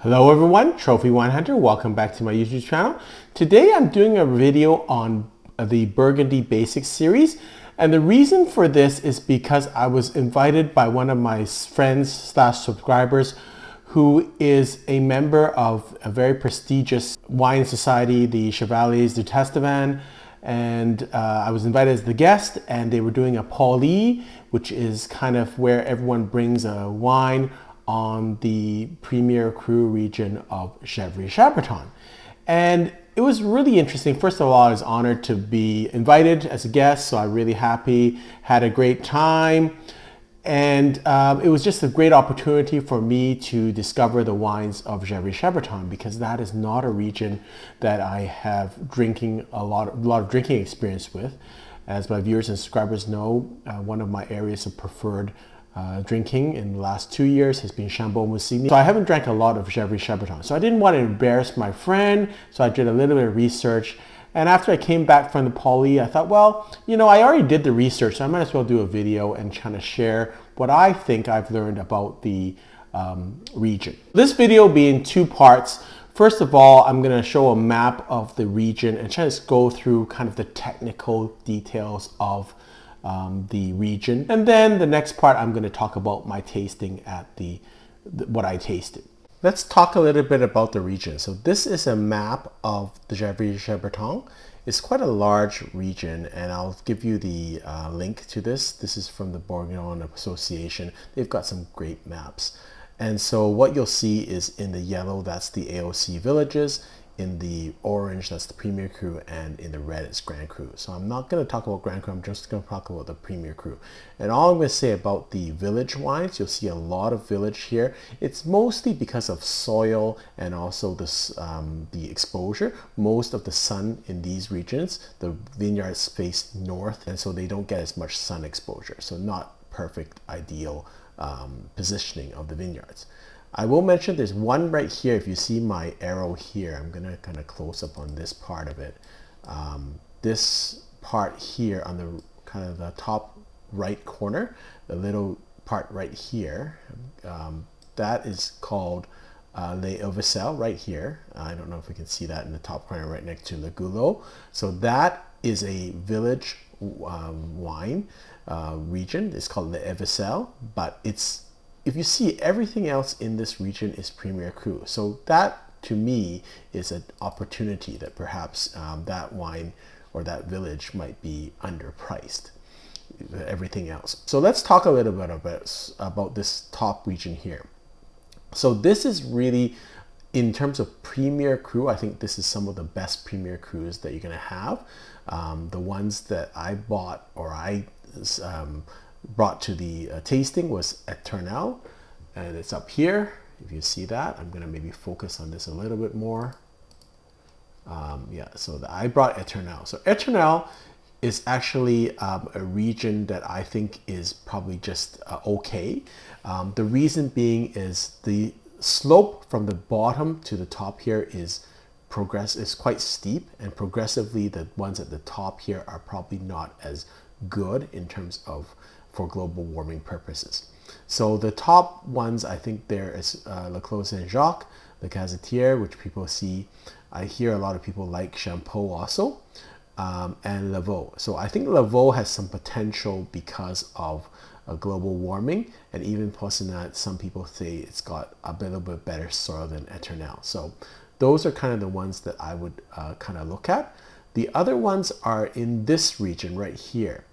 Hello everyone, Trophy Wine Hunter. Welcome back to my YouTube channel. Today I'm doing a video on the Burgundy Basics series. And the reason for this is because I was invited by one of my friends / subscribers who is a member of a very prestigious wine society, the Chevaliers du Tastevin. And I was invited as the guest, and they were doing a paulee, which is kind of where everyone brings a wine on the premier Cru region of Gevrey Chambertin. And it was really interesting. First of all, I was honored to be invited as a guest, so I'm really happy, had a great time. And it was just a great opportunity for me to discover the wines of Gevrey Chambertin, because that is not a region that I have a lot of drinking experience with. As my viewers and subscribers know, one of my areas of preferred drinking in the last 2 years has been Chambon-Musigny. So I haven't drank a lot of Gevrey Chambertin. So I didn't want to embarrass my friend, so I did a little bit of research. And after I came back from the paulee, I thought, well, you know, I already did the research, so I might as well do a video and kind of share what I think I've learned about the region. This video will be in two parts. First of all, I'm going to show a map of the region and try to go through kind of the technical details of the region. And then the next part, I'm going to talk about my tasting at what I tasted. Let's talk a little bit about the region. So this is a map of the Gevrey Chambertin. It's quite a large region, and I'll give you the link to this. This is from the Burgundy Association. They've got some great maps. And so what you'll see is in the yellow, that's the AOC villages. In the orange, that's the Premier Cru, and in the red, it's Grand Cru. So I'm not going to talk about Grand Cru, I'm just going to talk about the Premier Cru. And all I'm going to say about the village wines, you'll see a lot of village here. It's mostly because of soil and also the exposure. Most of the sun in these regions, the vineyards face north, and so they don't get as much sun exposure. So not perfect, ideal positioning of the vineyards. I will mention there's one right here. If you see my arrow here, I'm going to kind of close up on this part of it. This part here on the kind of the top right corner, the little part right here, that is called Les Ovicelles right here. I don't know if we can see that in the top corner right next to Le Goulot. So that is a village wine region. It's called Les Ovicelles, but if you see, everything else in this region is Premier Cru. So that, to me, is an opportunity that perhaps that wine or that village might be underpriced, everything else. So let's talk a little bit about this top region here. So this is really, in terms of Premier Cru, I think this is some of the best Premier Crus that you're going to have. The ones that I bought or I brought to the tasting was Eternal, and it's up here. If you see that, I'm going to maybe focus on this a little bit more. Yeah, so I brought Eternal. So Eternal is actually a region that I think is probably just okay. The reason being is the slope from the bottom to the top here is quite steep, and progressively the ones at the top here are probably not as good in terms of for global warming purposes. So the top ones, I think there is Le Clos Saint-Jacques, the Casetier, which people see. I hear a lot of people like Champeau also, and Lavaux. So I think Lavaux has some potential because of global warming, and even Poisson, some people say it's got a little bit better soil than Eternal. So those are kind of the ones that I would kind of look at. The other ones are in this region right here.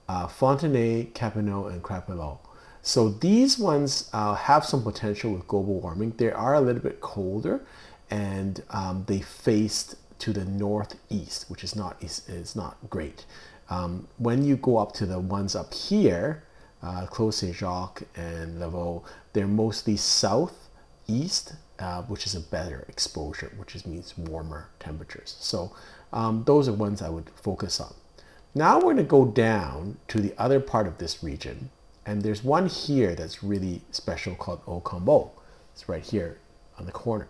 Fontenay, Capinot, and Crapelot. So these ones have some potential with global warming. They are a little bit colder, and they faced to the northeast, which is not great. When you go up to the ones up here, Clos Saint-Jacques and Lavaux, they're mostly southeast, which is a better exposure, which means warmer temperatures. So those are ones I would focus on. Now we're going to go down to the other part of this region, and there's one here that's really special called Ocambo. It's right here on the corner.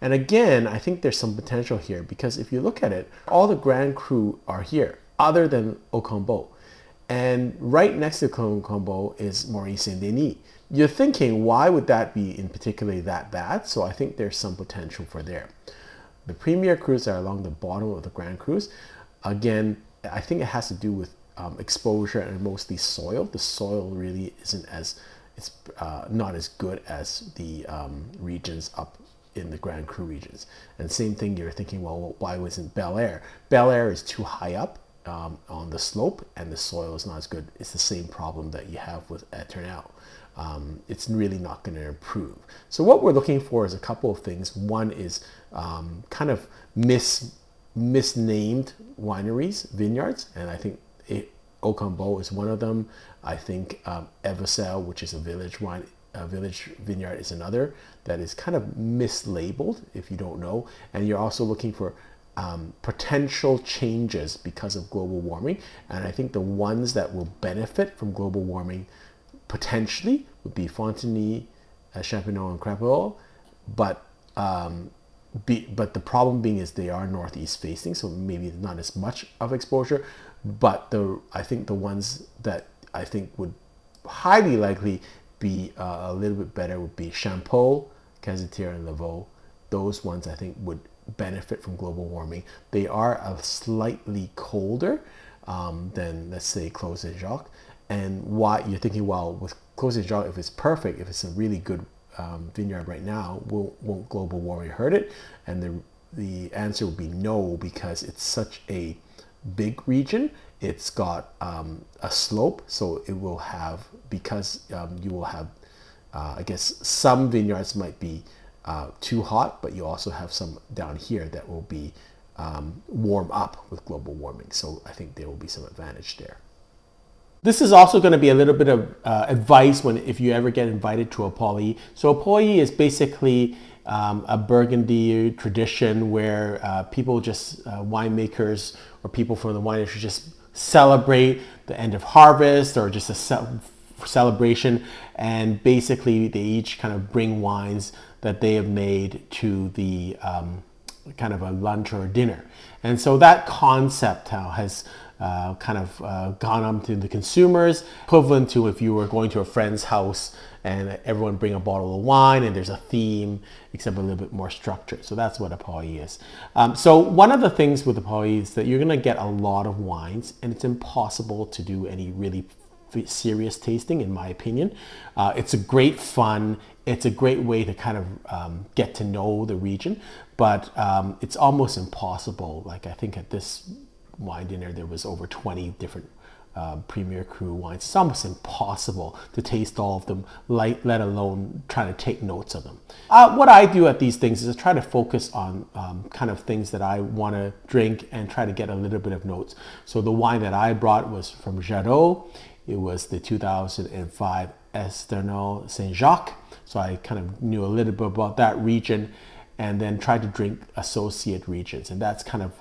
And again, I think there's some potential here, because if you look at it, all the Grand Cru are here, other than Ocambo. And right next to Ocambo is Maurice Saint-Denis. you're thinking, why would that be in particularly that bad? So I think there's some potential for there. The Premier Crus are along the bottom of the Grand Crus. Again, I think it has to do with exposure and mostly soil. The soil really isn't as, it's not as good as the regions up in the Grand Cru regions. And same thing, you're thinking, well, why wasn't Bel Air? Bel Air is too high up on the slope, and the soil is not as good. It's the same problem that you have with Eternal. It's really not going to improve. So what we're looking for is a couple of things. One is kind of misnamed wineries, vineyards, and I think Ocambo is one of them. I think Eversel, which is a village vineyard, is another that is kind of mislabeled if you don't know. And you're also looking for potential changes because of global warming. And I think the ones that will benefit from global warming potentially would be Fontenay, Champignon, and Crapol, but the problem being is they are northeast facing, so maybe not as much of exposure. But I think the ones that I think would highly likely be a little bit better would be Champeau, Cazetière, and Lavaux. Those ones I think would benefit from global warming. They are a slightly colder than, let's say, Clos Saint-Jacques. And why you're thinking, well, with Clos Saint-Jacques, if it's perfect, if it's a really good vineyard right now, won't global warming hurt it? And the answer would be no, because it's such a big region. It's got a slope, so it will have, because you will have, I guess some vineyards might be too hot, but you also have some down here that will be warm up with global warming. So I think there will be some advantage there. This is also going to be a little bit of advice if you ever get invited to a paulee. So a paulee is basically a Burgundy tradition where people just, winemakers or people from the wine industry, just celebrate the end of harvest or just a celebration. And basically they each kind of bring wines that they have made to the kind of a lunch or a dinner. And so that concept now has kind of gone up to the consumers, equivalent to if you were going to a friend's house and everyone bring a bottle of wine and there's a theme, except a little bit more structured. So that's what a paulee is. So one of the things with the paulee is that you're going to get a lot of wines, and it's impossible to do any really serious tasting, in my opinion. It's a great fun. It's a great way to kind of get to know the region, but it's almost impossible. Like I think at this wine dinner there was over 20 different Premier Cru wines. It's almost impossible to taste all of them, let alone trying to take notes of them. What I do at these things is I try to focus on kind of things that I want to drink and try to get a little bit of notes. So the wine that I brought was from Jarreau. It was the 2005 Esternal Saint-Jacques. So I kind of knew a little bit about that region, and then tried to drink associate regions. And that's kind of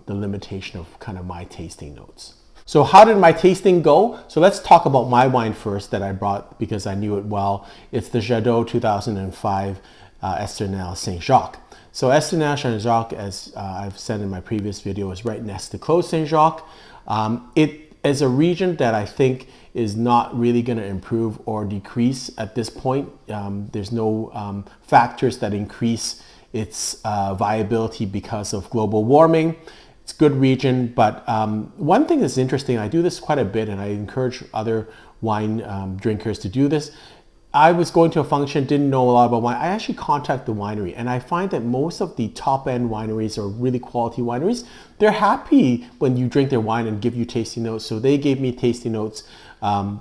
the limitation of kind of my tasting notes. So how did my tasting go? So let's talk about my wine first that I brought because I knew it well. It's the Jarreau 2005 Esternal Saint-Jacques. So Esternal Saint-Jacques, as I've said in my previous video, is right next to Clos Saint-Jacques. It is a region that I think is not really going to improve or decrease at this point. There's no factors that increase its viability because of global warming. It's a good region, but one thing that's interesting, I do this quite a bit and I encourage other wine drinkers to do this. I was going to a function, didn't know a lot about wine. I actually contacted the winery, and I find that most of the top-end wineries or really quality wineries, they're happy when you drink their wine and give you tasting notes. So they gave me tasting notes.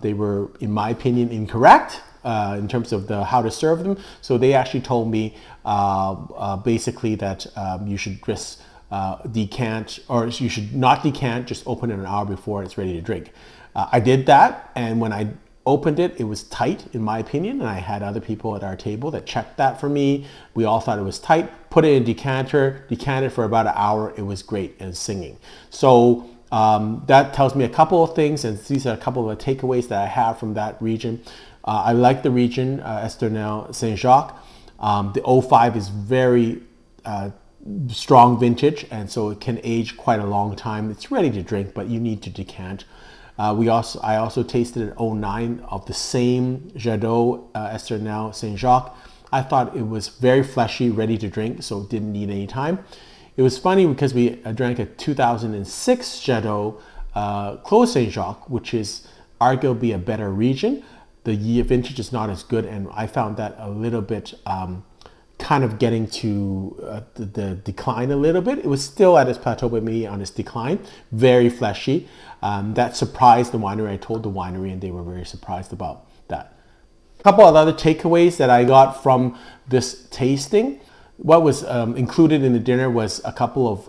They were, in my opinion, incorrect in terms of how to serve them. So they actually told me basically that you should just decant, or you should not decant, just open it an hour before it's ready to drink. I did that, and when I opened it, it was tight in my opinion, and I had other people at our table that checked that for me. We all thought it was tight. Put it in decanter, decanted for about an hour. It was great and singing. So that tells me a couple of things, and these are a couple of the takeaways that I have from that region. I like the region, Esternal Saint-Jacques. The 05 is very strong vintage, and so it can age quite a long time. It's ready to drink, but you need to decant. I also tasted an 09 of the same Jadot Esternel Saint Jacques. I thought it was very fleshy, ready to drink, so it didn't need any time. It was funny because we drank a 2006 Jadot Clos Saint Jacques, which is arguably a better region. The year vintage is not as good, and I found that a little bit kind of getting to the decline a little bit. It was still at its plateau, but maybe on its decline. Very fleshy. That surprised the winery. I told the winery, and they were very surprised about that. A couple of other takeaways that I got from this tasting. What was included in the dinner was a couple of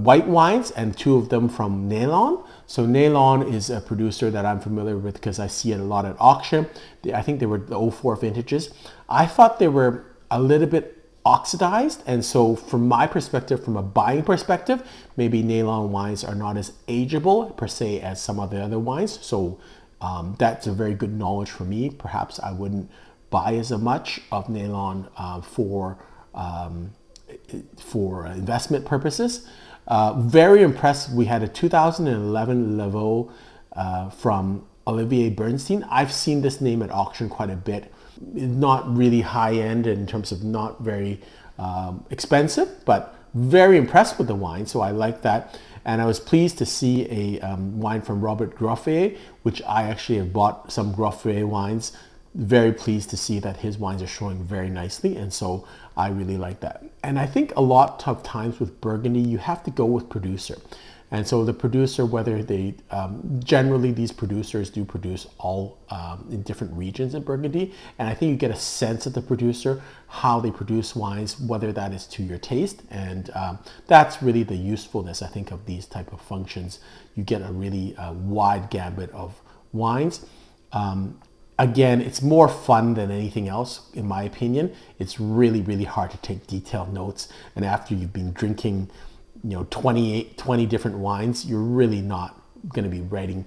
white wines, and 2 of them from Nélon. So Nélon is a producer that I'm familiar with because I see it a lot at auction. I think they were the 04 vintages. I thought they were a little bit oxidized, and so from my perspective, from a buying perspective, maybe Nélon wines are not as ageable per se as some of the other wines. So that's a very good knowledge for me. Perhaps I wouldn't buy as much of Nélon for investment purposes. Very impressed. We had a 2011 Lavaux from Olivier Bernstein. I've seen this name at auction quite a bit. Not really high end in terms of not very expensive, but very impressed with the wine. So I like that. And I was pleased to see a wine from Robert Groffier, which I actually have bought some Groffier wines. Very pleased to see that his wines are showing very nicely, and so I really like that. And I think a lot of times with Burgundy, you have to go with producer. And so the producer, whether they, generally these producers do produce all in different regions in Burgundy. And I think you get a sense of the producer, how they produce wines, whether that is to your taste. And that's really the usefulness, I think, of these type of functions. You get a really wide gambit of wines. Again, it's more fun than anything else, in my opinion. It's really, really hard to take detailed notes. And after you've been drinking, 20 different wines, you're really not going to be writing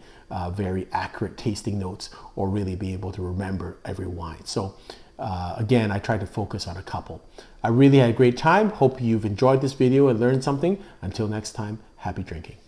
very accurate tasting notes or really be able to remember every wine. So again, I try to focus on a couple. I really had a great time. Hope you've enjoyed this video and learned something. Until next time, happy drinking.